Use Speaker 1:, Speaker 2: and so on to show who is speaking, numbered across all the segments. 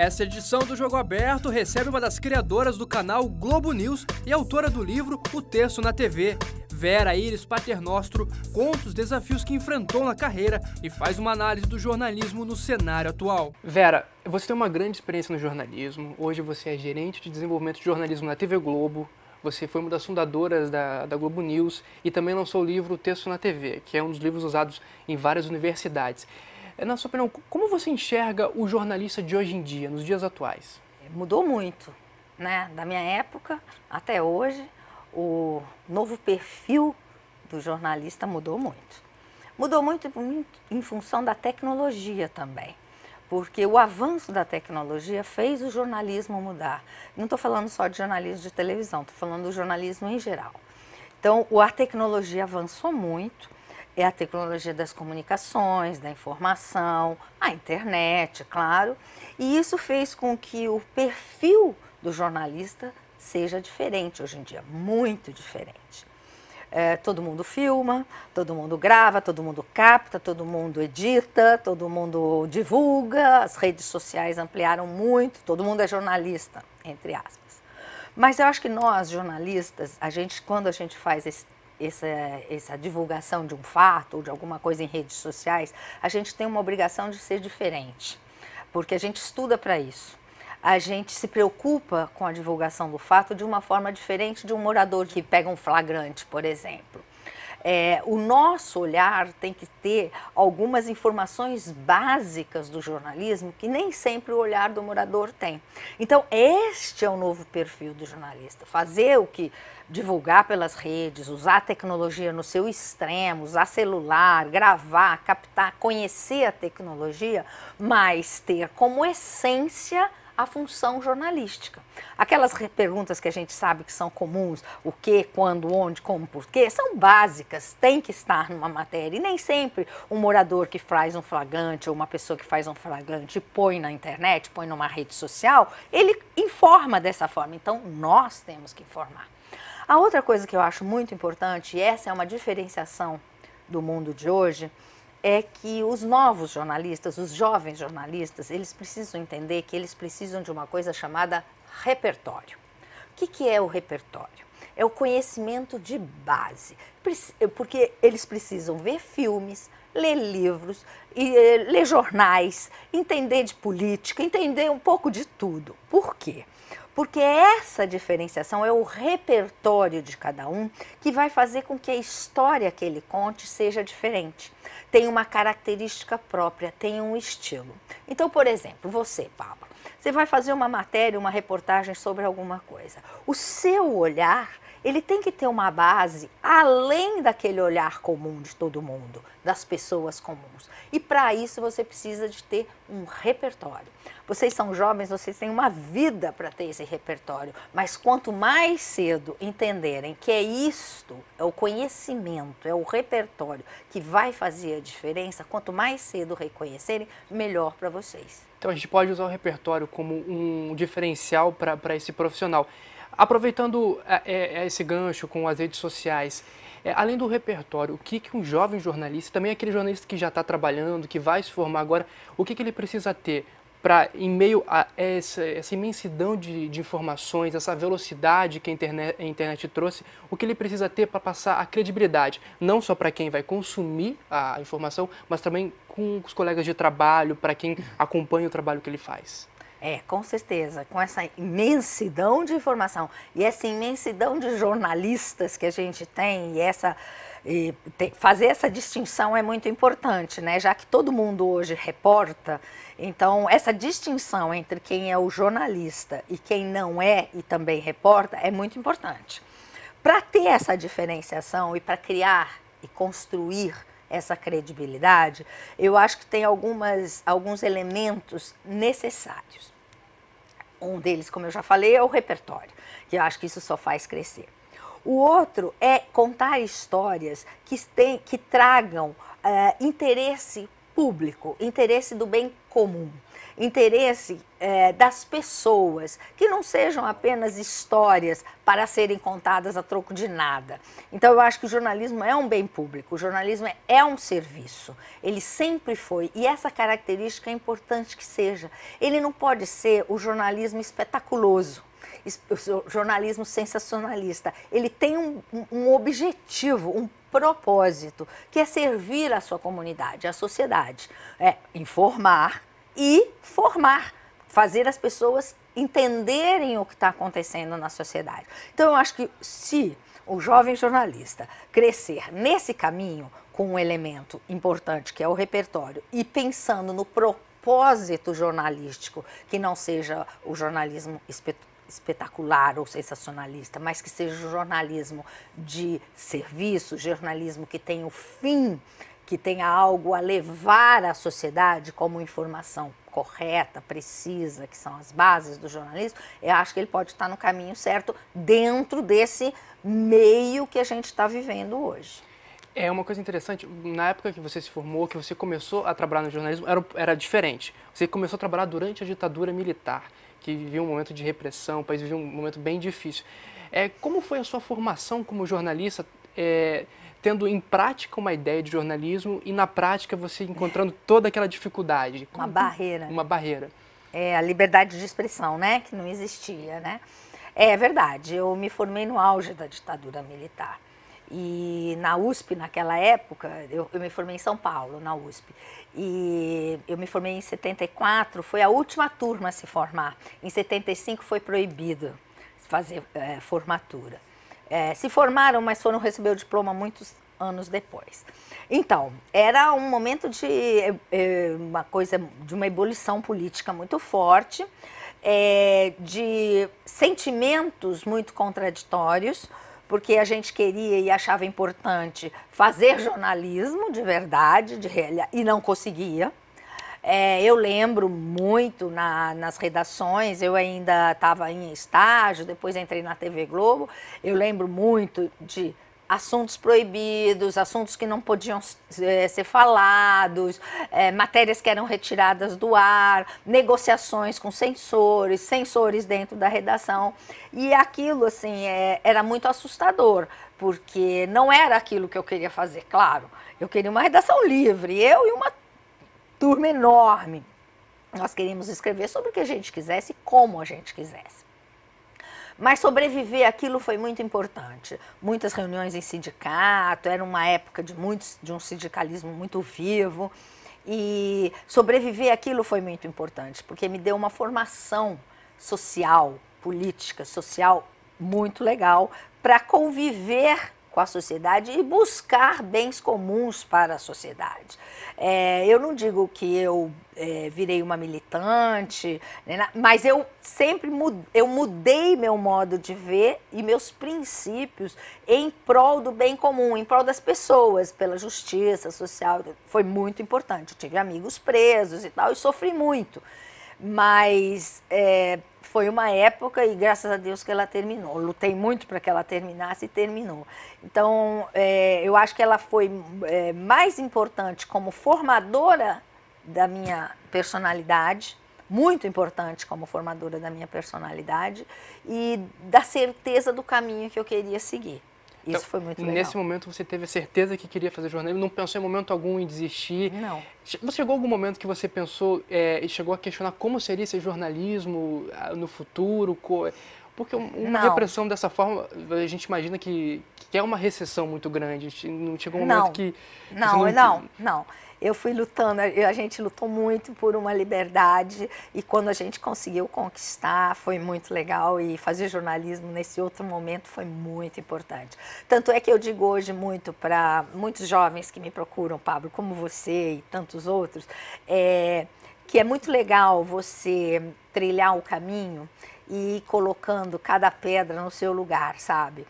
Speaker 1: Essa edição do Jogo Aberto recebe uma das criadoras do canal Globo News e autora do livro O Texto na TV. Vera Iris Paternostro conta os desafios que enfrentou na carreira e faz uma análise do jornalismo no cenário atual. Vera, você tem uma grande experiência no jornalismo. Hoje você é gerente de desenvolvimento de jornalismo na TV Globo. Você foi uma das fundadoras da Globo News e também lançou o livro O Texto na TV, que é um dos livros usados em várias universidades. Na sua opinião, como você enxerga o jornalista de hoje em dia, nos dias atuais?
Speaker 2: Mudou muito, né? Da minha época até hoje, o novo perfil do jornalista mudou muito. Mudou muito em função da tecnologia também, porque o avanço da tecnologia fez o jornalismo mudar. Não estou falando só de jornalismo de televisão, estou falando do jornalismo em geral. Então, a tecnologia avançou muito. É a tecnologia das comunicações, da informação, a internet, claro. E isso fez com que o perfil do jornalista seja diferente hoje em dia, muito diferente. Todo mundo filma, todo mundo grava, todo mundo capta, todo mundo edita, todo mundo divulga, as redes sociais ampliaram muito, todo mundo é jornalista, entre aspas. Mas eu acho que nós, jornalistas, quando a gente faz essa divulgação de um fato ou de alguma coisa em redes sociais, a gente tem uma obrigação de ser diferente, porque a gente estuda para isso. A gente se preocupa com a divulgação do fato de uma forma diferente de um morador que pega um flagrante, por exemplo. O nosso olhar tem que ter algumas informações básicas do jornalismo que nem sempre o olhar do morador tem. Então, este é o novo perfil do jornalista, divulgar pelas redes, usar a tecnologia no seu extremo, usar celular, gravar, captar, conhecer a tecnologia, mas ter como essência a função jornalística. Aquelas perguntas que a gente sabe que são comuns, o que, quando, onde, como, porquê, são básicas, tem que estar numa matéria. E nem sempre um morador que faz um flagrante ou uma pessoa que faz um flagrante põe na internet, põe numa rede social, ele informa dessa forma. Então, nós temos que informar. A outra coisa que eu acho muito importante, e essa é uma diferenciação do mundo de hoje, é que os novos jornalistas, os jovens jornalistas, eles precisam entender que eles precisam de uma coisa chamada repertório. O que é o repertório? É o conhecimento de base, porque eles precisam ver filmes, ler livros, ler jornais, entender de política, entender um pouco de tudo. Por quê? Porque essa diferenciação é o repertório de cada um que vai fazer com que a história que ele conte seja diferente. Tem uma característica própria, tem um estilo. Então, por exemplo, você, Paulo, você vai fazer uma matéria, uma reportagem sobre alguma coisa. O seu olhar, ele tem que ter uma base além daquele olhar comum de todo mundo, das pessoas comuns. E para isso você precisa de ter um repertório. Vocês são jovens, vocês têm uma vida para ter esse repertório, mas quanto mais cedo entenderem que é isto, é o conhecimento, é o repertório que vai fazer a diferença, quanto mais cedo reconhecerem, melhor para vocês.
Speaker 1: Então a gente pode usar o repertório como um diferencial para esse profissional. Aproveitando esse gancho com as redes sociais, além do repertório, o que um jovem jornalista, também aquele jornalista que já está trabalhando, que vai se formar agora, o que ele precisa ter para, em meio a essa imensidão de informações, essa velocidade que a internet trouxe, o que ele precisa ter para passar a credibilidade, não só para quem vai consumir a informação, mas também com os colegas de trabalho, para quem acompanha o trabalho que ele faz?
Speaker 2: Com certeza, com essa imensidão de informação e essa imensidão de jornalistas que a gente tem, fazer essa distinção é muito importante, né? Já que todo mundo hoje reporta, então essa distinção entre quem é o jornalista e quem não é e também reporta é muito importante. Para ter essa diferenciação e para criar e construir essa credibilidade, eu acho que tem alguns elementos necessários. Um deles, como eu já falei, é o repertório, que eu acho que isso só faz crescer. O outro é contar histórias que tragam interesse público, interesse do bem comum. interesse das pessoas, que não sejam apenas histórias para serem contadas a troco de nada. Então eu acho que o jornalismo é um bem público, o jornalismo é um serviço, ele sempre foi, e essa característica é importante que seja. Ele não pode ser o jornalismo espetaculoso, o jornalismo sensacionalista. Ele tem um objetivo, um propósito, que é servir a sua comunidade, a sociedade. É informar e formar, fazer as pessoas entenderem o que está acontecendo na sociedade. Então eu acho que se o jovem jornalista crescer nesse caminho, com um elemento importante que é o repertório, e pensando no propósito jornalístico, que não seja o jornalismo espetacular ou sensacionalista, mas que seja um jornalismo de serviço, jornalismo que tenha o fim, que tenha algo a levar à sociedade como informação correta, precisa, que são as bases do jornalismo, eu acho que ele pode estar no caminho certo dentro desse meio que a gente está vivendo hoje.
Speaker 1: É uma coisa interessante, na época que você se formou, que você começou a trabalhar no jornalismo, era diferente. Você começou a trabalhar durante a ditadura militar, que vivia um momento de repressão, o país vivia um momento bem difícil. Como foi a sua formação como jornalista, tendo em prática uma ideia de jornalismo e na prática você encontrando toda aquela dificuldade?
Speaker 2: Uma barreira.
Speaker 1: Uma barreira.
Speaker 2: A liberdade de expressão, né, que não existia, né? É verdade, eu me formei no auge da ditadura militar. E na USP, naquela época, eu me formei em São Paulo, na USP, e eu me formei em 74, foi a última turma a se formar. Em 75 foi proibido fazer formatura. Se formaram, mas foram receber o diploma muitos anos depois. Então, era um momento de uma ebulição política muito forte, de sentimentos muito contraditórios, porque a gente queria e achava importante fazer jornalismo de verdade, e não conseguia. Eu lembro muito nas redações, eu ainda estava em estágio, depois entrei na TV Globo, eu lembro muito de assuntos proibidos, assuntos que não podiam ser falados, matérias que eram retiradas do ar, negociações com censores dentro da redação. E aquilo, assim, era muito assustador, porque não era aquilo que eu queria fazer, claro. Eu queria uma redação livre, eu e uma turma enorme. Nós queríamos escrever sobre o que a gente quisesse e como a gente quisesse. Mas sobreviver àquilo foi muito importante. Muitas reuniões em sindicato, era uma época de um sindicalismo muito vivo. E sobreviver àquilo foi muito importante, porque me deu uma formação social, política, social muito legal para conviver com a sociedade e buscar bens comuns para a sociedade. Eu não digo que eu virei uma militante, mas eu sempre mudei meu modo de ver e meus princípios em prol do bem comum, em prol das pessoas, pela justiça social. Foi muito importante. Eu tive amigos presos e tal, e sofri muito. Mas foi uma época, e graças a Deus que ela terminou. Eu lutei muito para que ela terminasse e terminou. Então, eu acho que ela foi mais importante como formadora da minha personalidade, muito importante como formadora da minha personalidade e da certeza do caminho que eu queria seguir. Isso então, foi muito legal.
Speaker 1: Nesse momento você teve a certeza que queria fazer jornalismo, não pensou em momento algum em desistir?
Speaker 2: Não.
Speaker 1: Você chegou a algum momento que você pensou e chegou a questionar como seria esse jornalismo no futuro? Porque uma repressão dessa forma, a gente imagina que é uma recessão muito grande. Não chegou um momento que...
Speaker 2: Não. Eu fui lutando, a gente lutou muito por uma liberdade e quando a gente conseguiu conquistar foi muito legal e fazer jornalismo nesse outro momento foi muito importante. Tanto é que eu digo hoje muito para muitos jovens que me procuram, Pablo, como você e tantos outros, que é muito legal você trilhar o caminho e ir colocando cada pedra no seu lugar, sabe?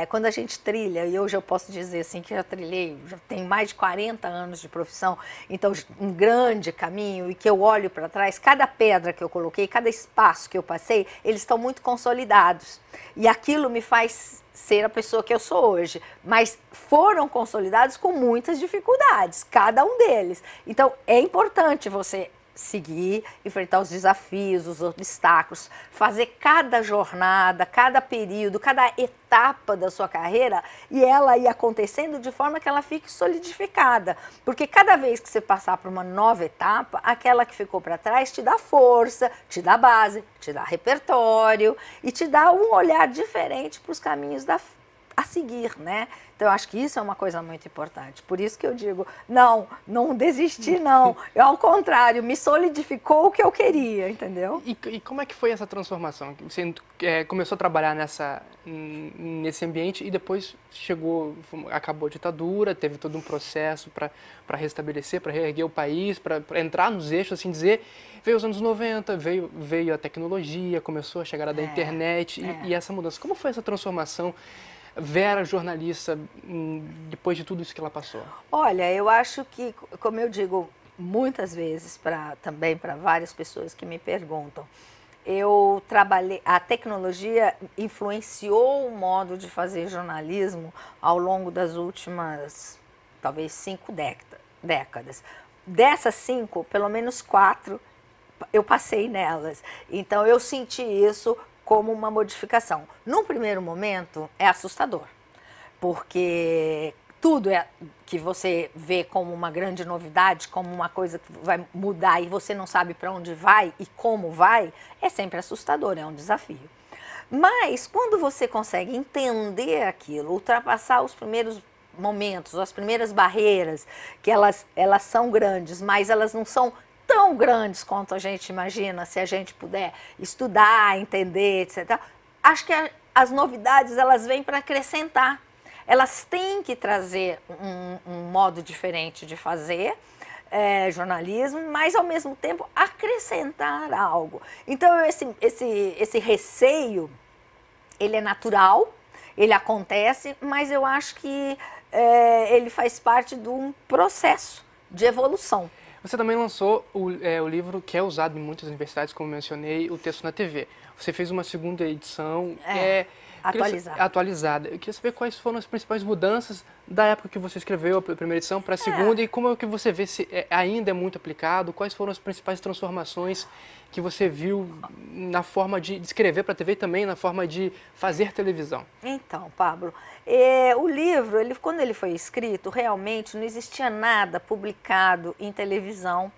Speaker 2: Quando a gente trilha, e hoje eu posso dizer assim que já trilhei, já tenho mais de 40 anos de profissão, então um grande caminho, e que eu olho para trás, cada pedra que eu coloquei, cada espaço que eu passei, eles estão muito consolidados. E aquilo me faz ser a pessoa que eu sou hoje, mas foram consolidados com muitas dificuldades, cada um deles. Então, é importante você seguir, enfrentar os desafios, os obstáculos, fazer cada jornada, cada período, cada etapa da sua carreira e ela ir acontecendo de forma que ela fique solidificada. Porque cada vez que você passar por uma nova etapa, aquela que ficou para trás te dá força, te dá base, te dá repertório e te dá um olhar diferente para os caminhos a seguir, né? Então, eu acho que isso é uma coisa muito importante. Por isso que eu digo, não desisti, não. Eu, ao contrário, me solidificou o que eu queria, entendeu?
Speaker 1: E como é que foi essa transformação? Você começou a trabalhar nesse ambiente e depois acabou a ditadura, teve todo um processo para restabelecer, para reerguer o país, para entrar nos eixos, assim dizer. Veio os anos 90, veio a tecnologia, começou a chegada da internet e essa mudança. Como foi essa transformação? Vera, jornalista, depois de tudo isso que ela passou?
Speaker 2: Olha, eu acho que, como eu digo muitas vezes também para várias pessoas que me perguntam, a tecnologia influenciou o modo de fazer jornalismo ao longo das últimas, talvez, 5 décadas. Dessas 5, pelo menos 4, eu passei nelas. Então, eu senti isso como uma modificação. Num primeiro momento, é assustador, porque tudo que você vê como uma grande novidade, como uma coisa que vai mudar e você não sabe para onde vai e como vai, é sempre assustador, é um desafio. Mas, quando você consegue entender aquilo, ultrapassar os primeiros momentos, as primeiras barreiras, que elas são grandes, mas elas não são tão grandes quanto a gente imagina, se a gente puder estudar, entender, etc. Acho que as novidades, elas vêm para acrescentar. Elas têm que trazer um modo diferente de fazer jornalismo, mas, ao mesmo tempo, acrescentar algo. Então, esse receio, ele é natural, ele acontece, mas eu acho que ele faz parte de um processo de evolução.
Speaker 1: Você também lançou o livro que é usado em muitas universidades, como mencionei, O Texto na TV. Você fez uma segunda edição atualizada. Eu queria saber quais foram as principais mudanças da época que você escreveu a primeira edição para a segunda e como é que você vê se ainda é muito aplicado, quais foram as principais transformações que você viu na forma de escrever para a TV e também na forma de fazer televisão.
Speaker 2: Então, Pablo, o livro, quando ele foi escrito, realmente não existia nada publicado em televisão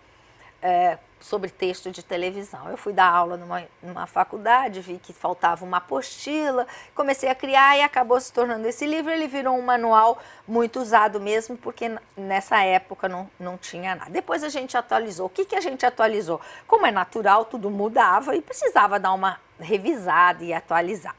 Speaker 2: sobre texto de televisão. Eu fui dar aula numa faculdade, vi que faltava uma apostila, comecei a criar e acabou se tornando esse livro. Ele virou um manual muito usado mesmo, porque nessa época não tinha nada. Depois a gente atualizou. O que a gente atualizou? Como é natural, tudo mudava e precisava dar uma revisada e atualizada.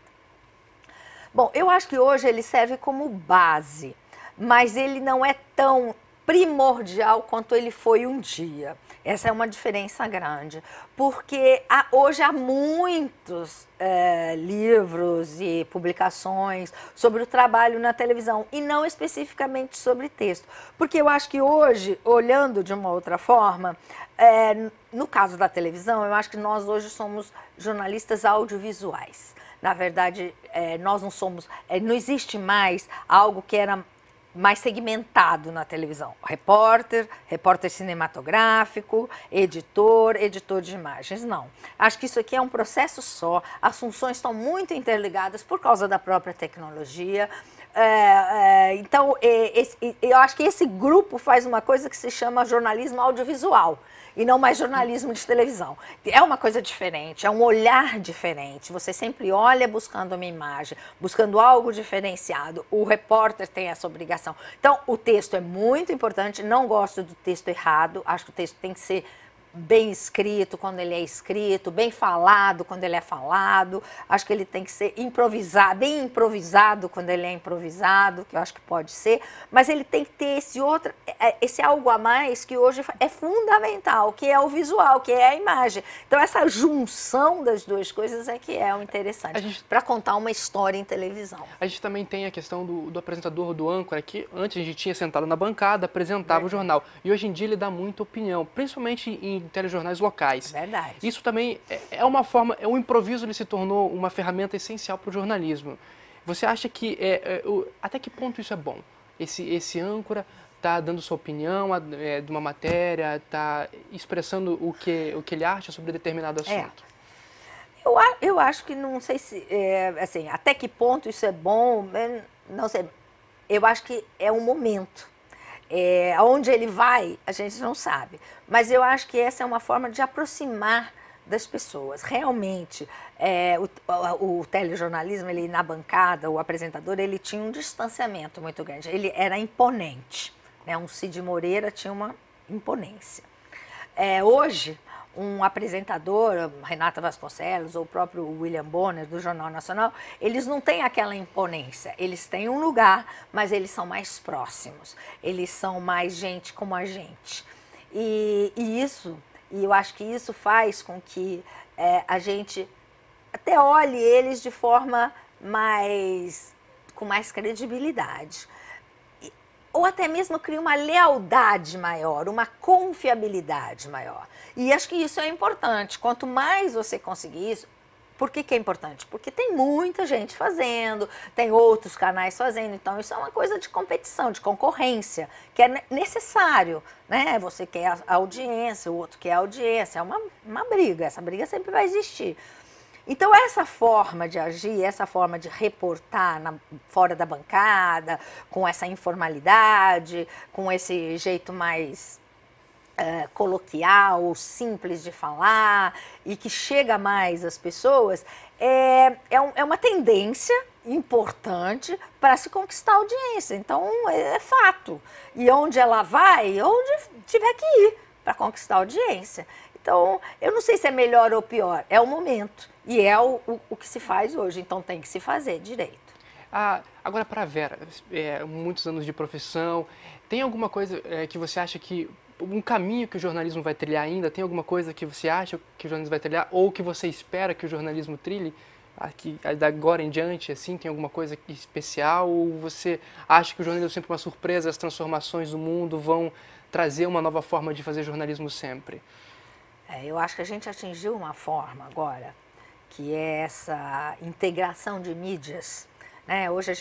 Speaker 2: Bom, eu acho que hoje ele serve como base, mas ele não é tão primordial quanto ele foi um dia. Essa é uma diferença grande, porque hoje há muitos livros e publicações sobre o trabalho na televisão e não especificamente sobre texto. Porque eu acho que hoje, olhando de uma outra forma, no caso da televisão, eu acho que nós hoje somos jornalistas audiovisuais. Na verdade, nós não somos, não existe mais algo que era mais segmentado na televisão. Repórter cinematográfico, editor de imagens. Não. Acho que isso aqui é um processo só. As funções estão muito interligadas por causa da própria tecnologia. Então, eu acho que esse grupo faz uma coisa que se chama jornalismo audiovisual e não mais jornalismo de televisão. É uma coisa diferente, é um olhar diferente. Você sempre olha buscando uma imagem, buscando algo diferenciado. O repórter tem essa obrigação. Então, o texto é muito importante. Não gosto do texto errado. Acho que o texto tem que ser bem escrito quando ele é escrito, bem falado quando ele é falado. Acho que ele tem que ser improvisado, bem improvisado quando ele é improvisado, que eu acho que pode ser, mas ele tem que ter esse algo a mais que hoje é fundamental, que é o visual, que é a imagem. Então, essa junção das duas coisas é que é o interessante para contar uma história em televisão.
Speaker 1: A gente também tem a questão do apresentador, do âncora, que antes a gente tinha sentado na bancada, apresentava o jornal, e hoje em dia ele dá muita opinião, principalmente em telejornais locais.
Speaker 2: Verdade.
Speaker 1: Isso também é uma forma, o improviso ele se tornou uma ferramenta essencial para o jornalismo. Você acha que, até que ponto isso é bom? Esse âncora está dando sua opinião de uma matéria, está expressando o que ele acha sobre determinado assunto?
Speaker 2: Eu acho que não sei se, assim, até que ponto isso é bom, não sei. Eu acho que é um momento. Aonde ele vai, a gente não sabe. Mas eu acho que essa é uma forma de aproximar das pessoas. Realmente, o telejornalismo, ele na bancada, o apresentador, ele tinha um distanciamento muito grande. Ele era imponente, né? Um Cid Moreira tinha uma imponência. Hoje, um apresentador, Renata Vasconcelos, ou o próprio William Bonner, do Jornal Nacional, eles não têm aquela imponência. Eles têm um lugar, mas eles são mais próximos. Eles são mais gente como a gente. E eu acho que isso faz com que a gente até olhe eles de forma com mais credibilidade. Ou até mesmo cria uma lealdade maior, uma confiabilidade maior. E acho que isso é importante. Quanto mais você conseguir isso, por que é importante? Porque tem muita gente fazendo, tem outros canais fazendo, então isso é uma coisa de competição, de concorrência, que é necessário, né? Você quer a audiência, o outro quer a audiência, é uma briga, essa briga sempre vai existir. Então, essa forma de agir, essa forma de reportar fora da bancada, com essa informalidade, com esse jeito mais coloquial, simples de falar e que chega mais às pessoas, é uma tendência importante para se conquistar audiência. Então, é fato. E onde ela vai, onde tiver que ir para conquistar audiência. Então, eu não sei se é melhor ou pior, é o momento. E é o que se faz hoje, então tem que se fazer direito.
Speaker 1: Agora, para a Vera, muitos anos de profissão, tem alguma coisa que você acha que, um caminho que o jornalismo vai trilhar ainda, tem alguma coisa que você acha que o jornalismo vai trilhar, ou que você espera que o jornalismo trilhe, da agora em diante, assim, tem alguma coisa especial, ou você acha que o jornalismo é sempre uma surpresa, as transformações do mundo vão trazer uma nova forma de fazer jornalismo sempre?
Speaker 2: Eu acho que a gente atingiu uma forma agora, que é essa integração de mídias, né? Hoje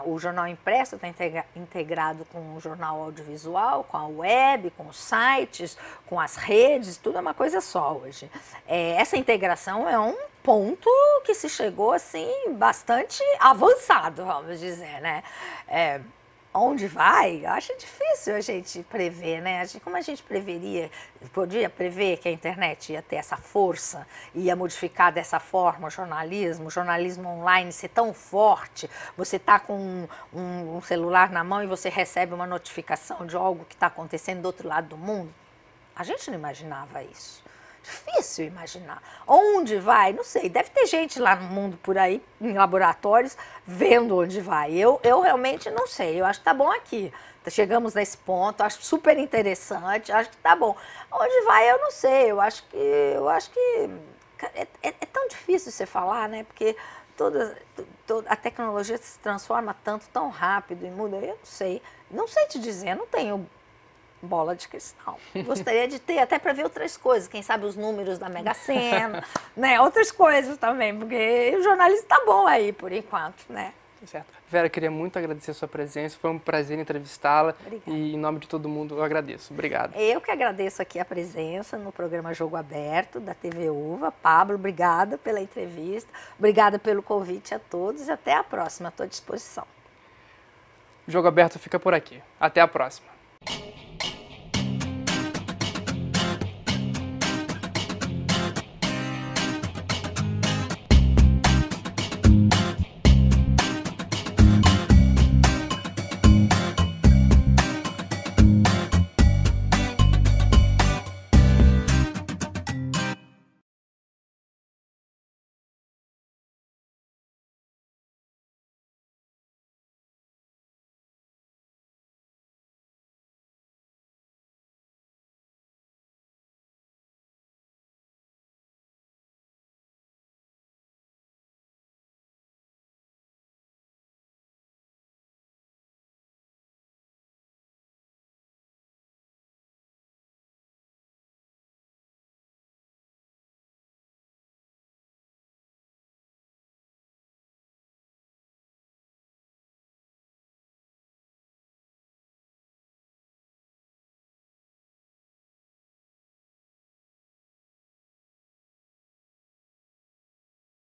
Speaker 2: o jornal impresso está integrado com o jornal audiovisual, com a web, com os sites, com as redes, tudo é uma coisa só hoje. Essa integração é um ponto que se chegou assim bastante avançado, vamos dizer, né? Onde vai? Eu acho difícil a gente prever, né? Como a gente podia prever que a internet ia ter essa força, ia modificar dessa forma o jornalismo online ser tão forte, você está com um celular na mão e você recebe uma notificação de algo que está acontecendo do outro lado do mundo. A gente não imaginava isso. Difícil imaginar. Onde vai? Não sei. Deve ter gente lá no mundo por aí, em laboratórios, vendo onde vai. Eu realmente não sei. Eu acho que tá bom aqui. Chegamos nesse ponto, acho super interessante, acho que tá bom. Onde vai, eu não sei. Eu acho que é tão difícil você falar, né? Porque toda a tecnologia se transforma tanto, tão rápido e muda. Eu não sei. Não sei te dizer, não tenho bola de cristal. Gostaria de ter até para ver outras coisas, quem sabe os números da Mega Sena, né? Outras coisas também, porque o jornalismo tá bom aí por enquanto, né?
Speaker 1: Certo. Vera, eu queria muito agradecer a sua presença, foi um prazer entrevistá-la.
Speaker 2: Obrigada.
Speaker 1: E em nome de todo mundo eu agradeço. Obrigado.
Speaker 2: Eu que agradeço aqui a presença no programa Jogo Aberto da TV Uva. Pablo, obrigada pela entrevista, obrigada pelo convite a todos e até a próxima, estou à disposição.
Speaker 1: O Jogo Aberto fica por aqui. Até a próxima.